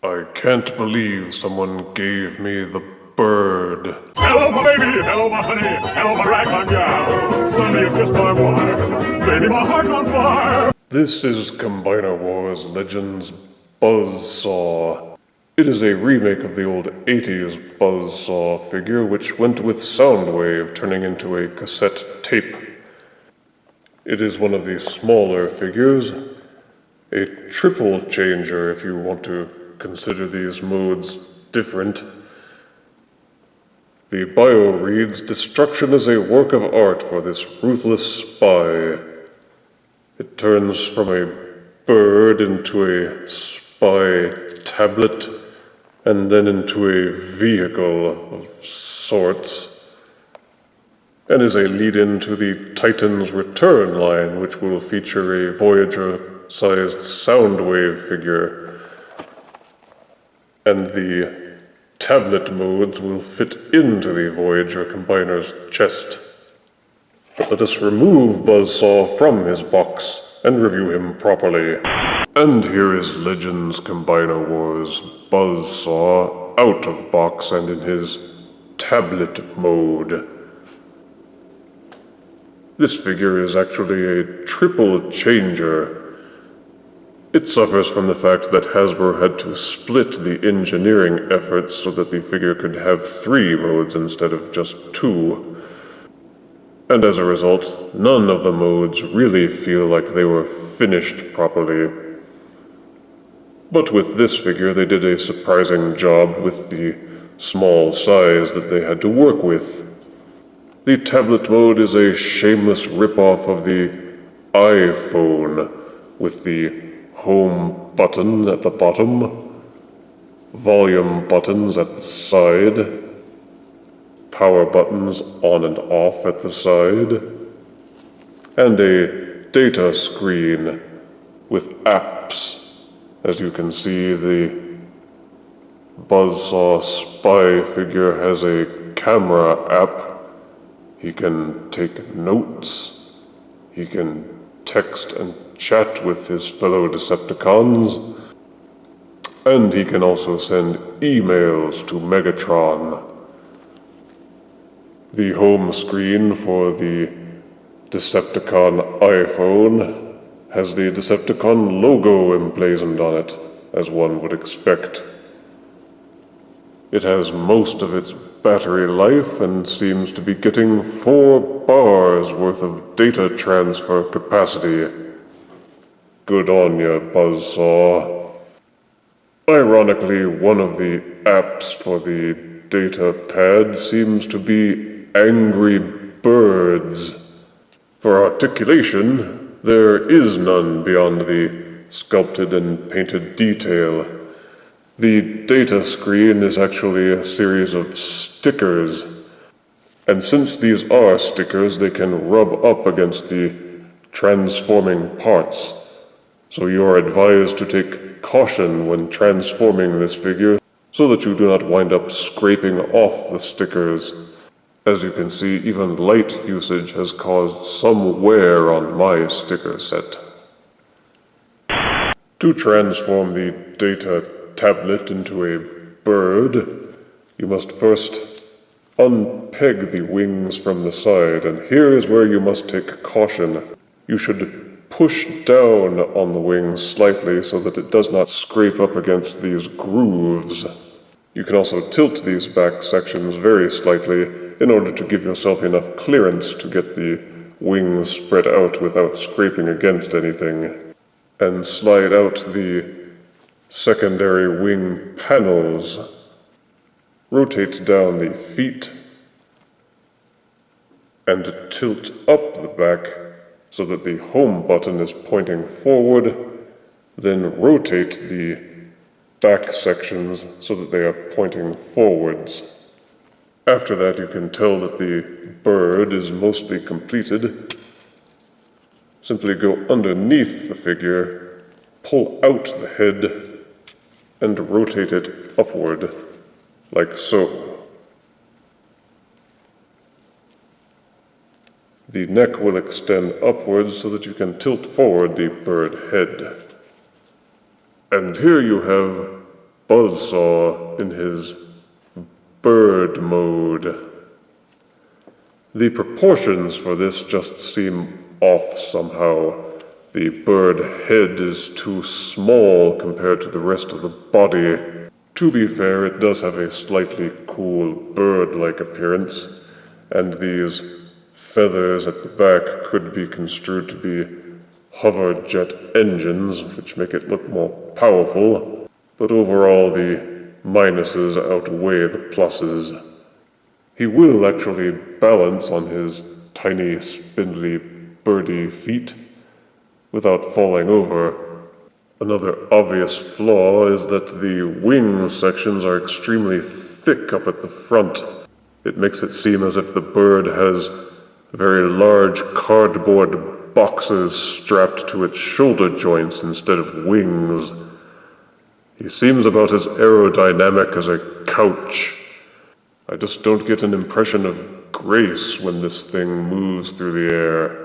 I can't believe someone gave me the bird. Hello, my baby. Hello, my honey. Hello, my ragtime gal. Suddenly you kissed my wife. Baby, my heart's on fire. This is Combiner Wars Legends Buzzsaw. It is a remake of the old 80s Buzzsaw figure, which went with Soundwave, turning into a cassette tape. It is one of the smaller figures, a triple changer if you want to consider these modes different. The bio reads, "Destruction is a work of art for this ruthless spy." It turns from a bird into a spy tablet, and then into a vehicle of sorts, and is a lead-in to the Titan's Return line, which will feature a Voyager-sized Soundwave figure. And the tablet modes will fit into the Voyager Combiner's chest. But let us remove Buzzsaw from his box and review him properly. And here is Legends Combiner Wars Buzzsaw out of box and in his tablet mode. This figure is actually a triple changer. It suffers from the fact that Hasbro had to split the engineering efforts so that the figure could have 3 modes instead of just 2. And as a result, none of the modes really feel like they were finished properly. But with this figure, they did a surprising job with the small size that they had to work with. The tablet mode is a shameless rip-off of the iPhone, with the home button at the bottom, volume buttons at the side, power buttons on and off at the side, and a data screen with apps. As you can see, the Buzzsaw spy figure has a camera app. He can take notes. He can text and chat with his fellow Decepticons. And he can also send emails to Megatron. The home screen for the Decepticon iPhone has the Decepticon logo emblazoned on it, as one would expect. It has most of its battery life and seems to be getting 4 bars worth of data transfer capacity. Good on ya, Buzzsaw. Ironically, one of the apps for the data pad seems to be Angry Birds. For articulation, there is none beyond the sculpted and painted detail. The data screen is actually a series of stickers, and since these are stickers, they can rub up against the transforming parts. So you are advised to take caution when transforming this figure so that you do not wind up scraping off the stickers. As you can see, even light usage has caused some wear on my sticker set. To transform the data tablet into a bird, you must first unpeg the wings from the side, and here is where you must take caution. You should push down on the wings slightly so that it does not scrape up against these grooves. You can also tilt these back sections very slightly in order to give yourself enough clearance to get the wings spread out without scraping against anything. And slide out the secondary wing panels. Rotate down the feet and tilt up the back so that the home button is pointing forward, then rotate the back sections so that they are pointing forwards. After that, you can tell that the bird is mostly completed. Simply go underneath the figure, pull out the head, and rotate it upward, like so. The neck will extend upwards so that you can tilt forward the bird head. And here you have Buzzsaw in his bird mode. The proportions for this just seem off somehow. The bird head is too small compared to the rest of the body. To be fair, it does have a slightly cool bird-like appearance, and these feathers at the back could be construed to be hover jet engines, which make it look more powerful, but overall the minuses outweigh the pluses. He will actually balance on his tiny, spindly, birdie feet without falling over. Another obvious flaw is that the wing sections are extremely thick up at the front. It makes it seem as if the bird has very large cardboard boxes strapped to its shoulder joints instead of wings. He seems about as aerodynamic as a couch. I just don't get an impression of grace when this thing moves through the air.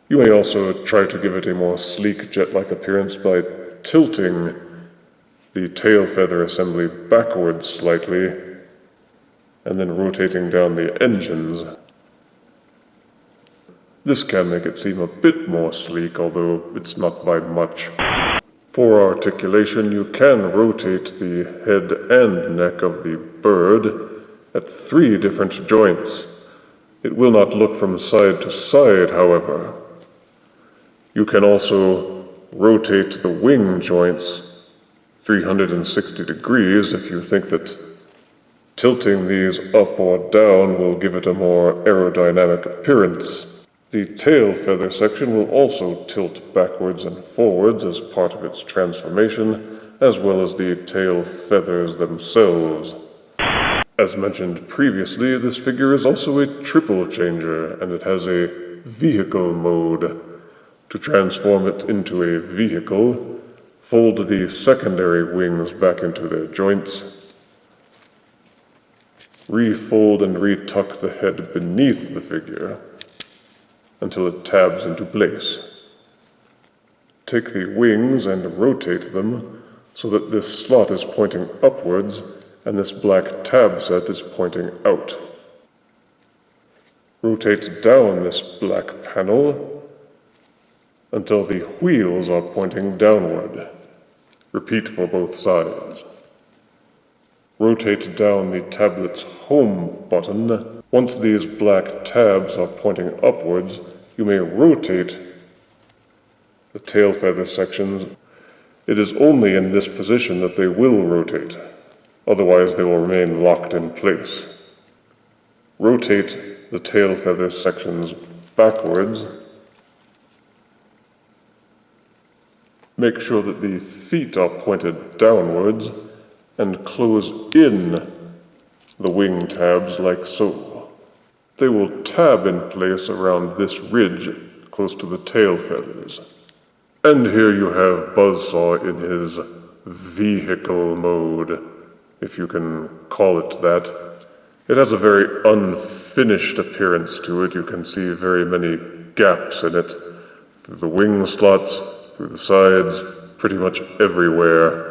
You may also try to give it a more sleek jet-like appearance by tilting the tail feather assembly backwards slightly and then rotating down the engines. This can make it seem a bit more sleek, although it's not by much. For articulation, you can rotate the head and neck of the bird at 3 different joints. It will not look from side to side, however. You can also rotate the wing joints 360 degrees if you think that tilting these up or down will give it a more aerodynamic appearance. The tail feather section will also tilt backwards and forwards as part of its transformation, as well as the tail feathers themselves. As mentioned previously, this figure is also a triple changer, and it has a vehicle mode. To transform it into a vehicle, fold the secondary wings back into their joints, refold and retuck the head beneath the figure until it tabs into place. Take the wings and rotate them so that this slot is pointing upwards and this black tab set is pointing out. Rotate down this black panel until the wheels are pointing downward. Repeat for both sides. Rotate down the tablet's home button. Once these black tabs are pointing upwards, you may rotate the tail feather sections. It is only in this position that they will rotate. Otherwise, they will remain locked in place. Rotate the tail feather sections backwards. Make sure that the feet are pointed downwards and close in the wing tabs like so. They will tab in place around this ridge close to the tail feathers. And here you have Buzzsaw in his vehicle mode, if you can call it that. It has a very unfinished appearance to it. You can see very many gaps in it. Through the wing slots, through the sides, pretty much everywhere.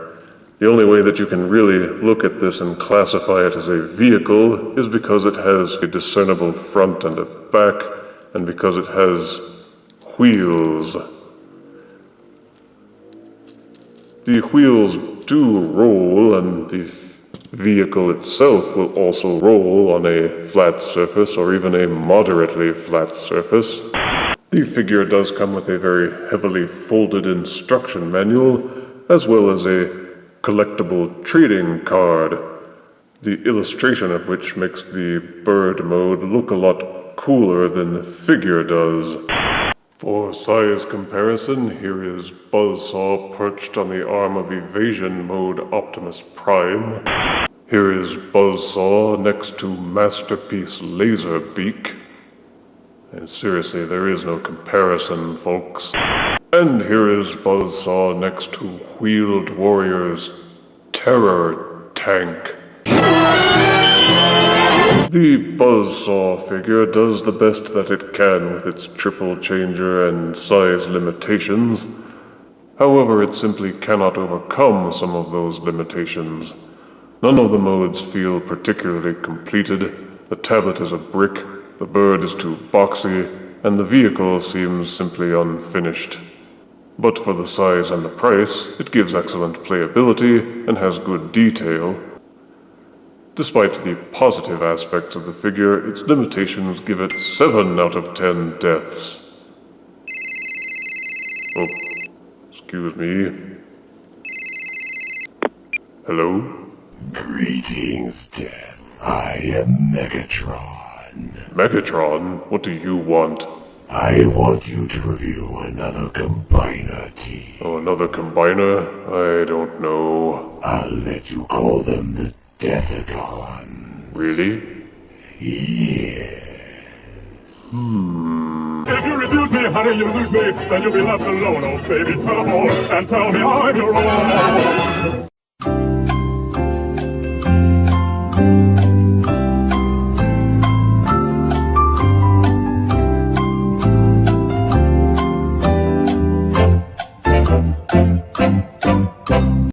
The only way that you can really look at this and classify it as a vehicle is because it has a discernible front and a back, and because it has wheels. The wheels do roll, and the vehicle itself will also roll on a flat surface or even a moderately flat surface. The figure does come with a very heavily folded instruction manual, as well as a collectible trading card, the illustration of which makes the bird mode look a lot cooler than the figure does. For size comparison, here is Buzzsaw perched on the arm of Evasion Mode Optimus Prime. Here is Buzzsaw next to Masterpiece Laserbeak. And seriously, there is no comparison, folks. And here is Buzzsaw next to Wheeled Warrior's Terror Tank. The Buzzsaw figure does the best that it can with its triple changer and size limitations. However, it simply cannot overcome some of those limitations. None of the modes feel particularly completed, the tablet is a brick, the bird is too boxy, and the vehicle seems simply unfinished. But for the size and the price, it gives excellent playability and has good detail. Despite the positive aspects of the figure, its limitations give it 7 out of 10 deaths. Oh, excuse me. Hello? Greetings, Death. I am Megatron. Megatron, what do you want? I want you to review another combiner team. Oh, another combiner? I don't know. I'll let you call them the Deathicons. Really? Yeah. If you refuse me, honey, you lose me. Then you'll be left alone, oh baby. Tell them all and tell me I'm your own.